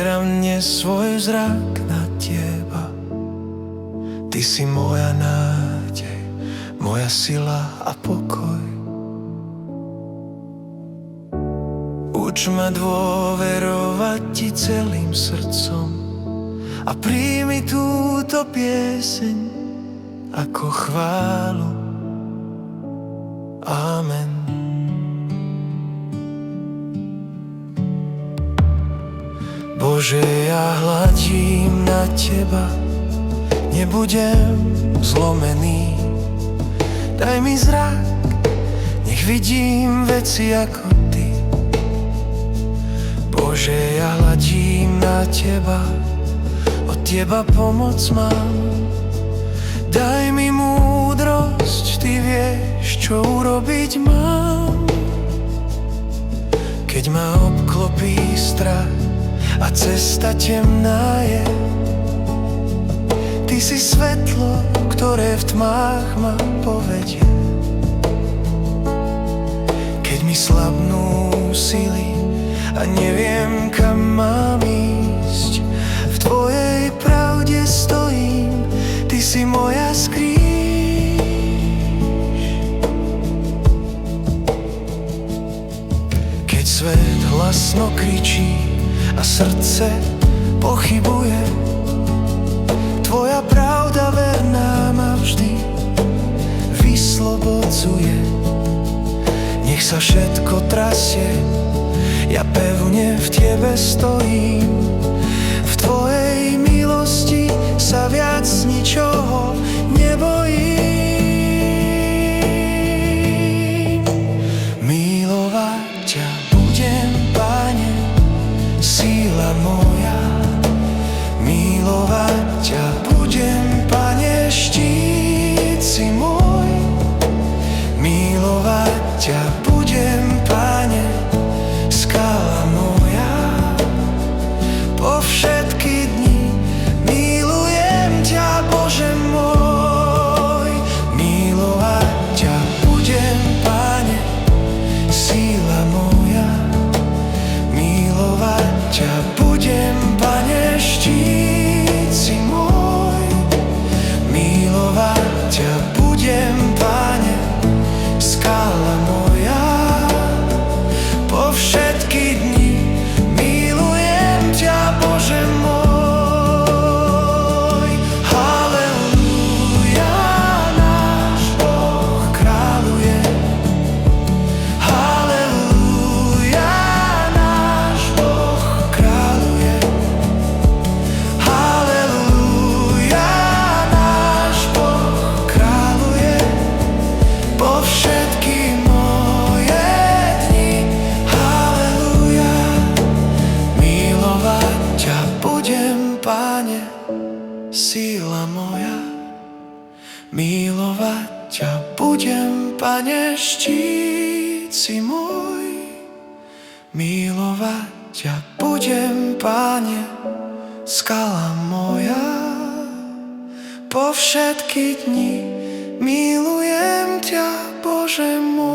Upieram dnes svoj zrak na teba. Ty si moja nádej, moja sila a pokoj. Uč ma dôverovať ti celým srdcom a príjmi túto pieseň ako chválu. Amen. Bože, ja hľadím na teba, nebudem zlomený. Daj mi zrak, nech vidím veci ako ty. Bože, ja hľadím na teba, od teba pomoc mám. Daj mi múdrosť, ty vieš, čo urobiť mám. Keď ma obklopí strach a cesta temná je, ty si svetlo, ktoré v tmách ma povedie. Keď mi slabnú sily a neviem, kam mám ísť, v tvojej pravde stojím, ty si moja skríň. Keď svet hlasno kričí a srdce pochybuje, tvoja pravda verná ma vždy vyslobodzuje. Nech sa všetko trasie, ja pevne v tebe stojím. V tvojej milosti sa viac ničoho nebojím. Milovať ťa budem, Pane, síla moja. Milovať ťa budem, Pane, štít si môj. Milovať ťa budem, Pane, skala moja. Po všetky dni milujem ťa, Bože môj. Milovať ťa budem, Pane, síla moja. Milovať ťa budem, Pane, štít si môj. Milovať ťa budem, Pane, skala moja. Po všetky dni milujem ťa, Bože môj. Halelúja, náš Boh kráľuje. Halelúja, náš Boh kráľuje. Halelúja, náš Boh kráľuje. Po všetky moje dni. Halelúja. Milovať ťa budem, Pane, síla moja. Milovať ťa budem, Pane, štít si môj. Milovať ťa budem, Pane, skala moja. Po všetky dni milujem ťa, Bože môj.